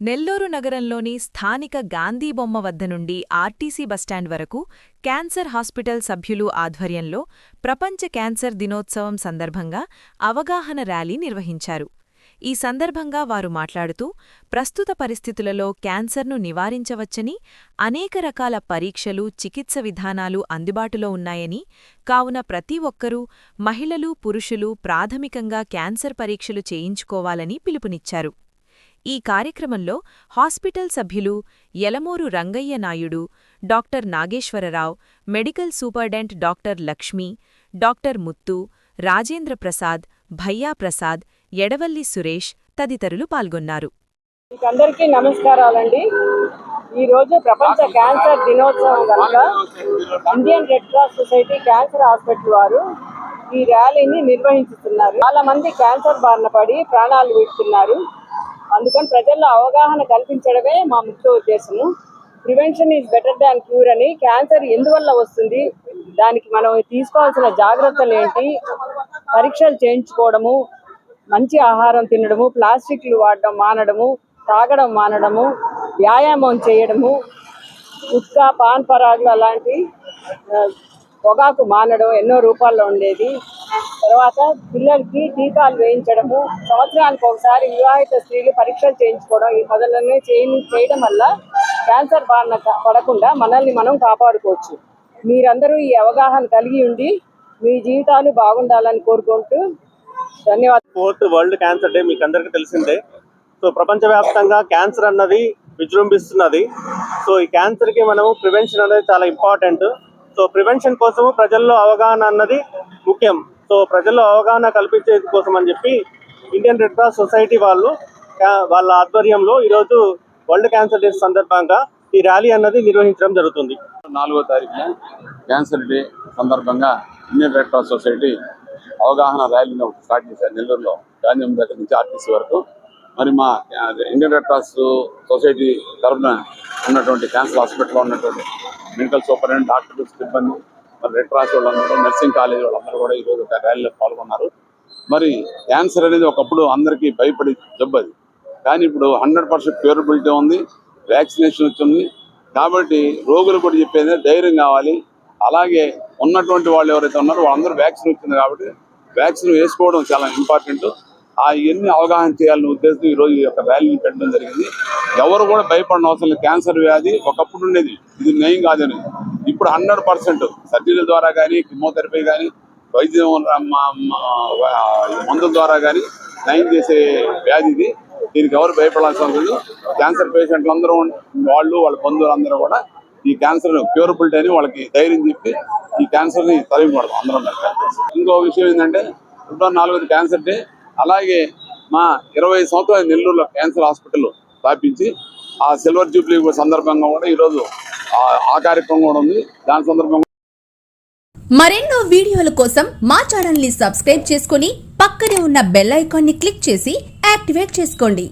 నెల్లూరు నగరంలోని స్థానిక గాంధీ బొమ్మ వద్ద నుండి ఆర్టీసీ బస్టాండ్ వరకు క్యాన్సర్ హాస్పిటల్ సభ్యులు ఆధ్వర్యంలో ప్రపంచ క్యాన్సర్ దినోత్సవం సందర్భంగా అవగాహన ర్యాలీ నిర్వహించారు. ఈ సందర్భంగా వారు మాట్లాడుతూ, ప్రస్తుత పరిస్థితులలో క్యాన్సర్ను నివారించవచ్చని, అనేక రకాల పరీక్షలు, చికిత్స విధానాలు అందుబాటులో ఉన్నాయని, కావున ప్రతి ఒక్కరూ, మహిళలు, పురుషులు ప్రాథమికంగా క్యాన్సర్ పరీక్షలు చేయించుకోవాలని పిలుపునిచ్చారు. ఈ కార్యక్రమంలో హాస్పిటల్ సభ్యులు Yalamuru Rangaiah Naidu, doctor Nageswararao, medical superintendent doctor Lakshmi, doctor Muthu, Rajendra Prasad, Bhayya Prasad, Edavalli Suresh తదితరులు పాల్గొన్నారు. అందరికీ నమస్కారాలండి. ఈరోజు ప్రపంచ క్యాన్సర్ దినోత్సవం కనుక Indian red cross society cancer hospital వారు ఈ ర్యాలీని నిర్వహిస్తున్నారు. చాలా మంది క్యాన్సర్ బారిన పడి ప్రాణాలు విడుతున్నారు. అందుకని ప్రజల్లో అవగాహన కల్పించడమే మా ముఖ్య ఉద్దేశము. Prevention is better than cure అని, క్యాన్సర్ ఎందువల్ల వస్తుంది, దానికి మనం తీసుకోవాల్సిన జాగ్రత్తలు ఏంటి, పరీక్షలు చేయించుకోవడము, మంచి ఆహారం తినడము, ప్లాస్టిక్లు వాడడం మానడము, తాగడం మానడము, వ్యాయామం చేయడము, గుట్కా, పాన్ పరాగులు అలాంటి పొగాకు మానడం ఎన్నో రూపాల్లో ఉండేది. తర్వాత పిల్లలకి టీకాలు వేయించడము, సంవత్సరానికి ఒకసారి వివాహిత స్త్రీలు పరీక్షలు చేయించుకోవడం, ఈ మొదలనే చేయడం వల్ల క్యాన్సర్ బారిన పడకుండా మనల్ని మనం కాపాడుకోవచ్చు. మీరందరూ ఈ అవగాహన కలిగి ఉండి మీ జీవితాలు బాగుండాలని కోరుకుంటూ ధన్యవాదాలు. 4th వరల్డ్ క్యాన్సర్ డే మీకు అందరికీ తెలిసిందే. సో ప్రపంచవ్యాప్తంగా క్యాన్సర్ అన్నది విజృంభిస్తున్నది. సో ఈ క్యాన్సర్కి మనము ప్రివెన్షన్ అనేది చాలా ఇంపార్టెంట్. సో ప్రివెన్షన్ కోసము ప్రజల్లో అవగాహన అన్నది ముఖ్యం. సో ప్రజల్లో అవగాహన కల్పించే కోసం అని చెప్పి ఇండియన్ రెడ్ క్రాస్ సొసైటీ వాళ్ళ ఆధ్వర్యంలో ఈరోజు వరల్డ్ క్యాన్సర్ డే సందర్భంగా ఈ ర్యాలీ అన్నది నిర్వహించడం జరుగుతుంది. 4వ తారీఖున క్యాన్సర్ డే సందర్భంగా ఇండియన్ రెడ్ క్రాస్ సొసైటీ అవగాహన ర్యాలీని స్టార్ట్ చేశారు. నెల్లూరులో గాంధీ దగ్గర నుంచి ఆర్టీసీ వరకు. మరి మా ఇండియన్ రెడ్ క్రాస్ సొసైటీ తరఫున ఉన్నటువంటి క్యాన్సర్ హాస్పిటల్లో ఉన్నటువంటి మెడికల్ సూపరింటెండెంట్, డాక్టర్లు, సిబ్బంది, మరి రెడ్ క్రాస్ వాళ్ళందరూ, నర్సింగ్ కాలేజీ వాళ్ళందరూ కూడా ఈరోజు ఒక ర్యాలీలో పాల్గొన్నారు. మరి క్యాన్సర్ అనేది ఒకప్పుడు అందరికీ భయపడి జబ్బు అది, కానీ ఇప్పుడు 100% క్యూరబిలిటీ ఉంది, వ్యాక్సినేషన్ వచ్చింది. కాబట్టి రోగులు కూడా చెప్పేది ధైర్యం కావాలి. అలాగే ఉన్నటువంటి వాళ్ళు ఎవరైతే ఉన్నారో వాళ్ళందరూ వ్యాక్సిన్ వచ్చింది కాబట్టి వ్యాక్సిన్ వేసుకోవడం చాలా ఇంపార్టెంట్. ఇవన్నీ అవగాహన చేయాలనే ఉద్దేశం ఈరోజు ఈ యొక్క ర్యాలీని పెట్టడం జరిగింది. ఎవరు కూడా భయపడిన అవసరం లేదు. క్యాన్సర్ వ్యాధి ఒకప్పుడు ఉండేది, ఇది నయం కాదని. ఇప్పుడు 100% సర్జరీల ద్వారా కానీ, కిమోథెరపీ కానీ, వైద్యం మందుల ద్వారా కానీ నయం చేసే వ్యాధి ఇది. దీనికి ఎవరు భయపడాల్సిన లేదు. క్యాన్సర్ పేషెంట్లు అందరూ, వాళ్ళు వాళ్ళ బంధువులందరూ కూడా ఈ క్యాన్సర్ క్యూరబిలిటీ అని వాళ్ళకి ధైర్యం చెప్పి ఈ క్యాన్సర్ని తరిమిపడతాం అందరం. ఇంకో విషయం ఏంటంటే, 4వ క్యాన్సర్ డే. అలాగే మా 25 సంవత్సరాల నెల్లూరులో క్యాన్సర్ హాస్పిటల్ స్థాపించి ఆ సిల్వర్ జూబ్లీ సందర్భంగా కూడా ఈరోజు ఆ కార్యక్రమం కూడా ఉంది. దాని సందర్భంగా మరెన్నో వీడియోల కోసం మా ఛానల్ ని సబ్స్క్రైబ్ చేసుకుని పక్కనే ఉన్న బెల్ ఐకాన్ ని క్లిక్ చేసి యాక్టివేట్ చేసుకోండి.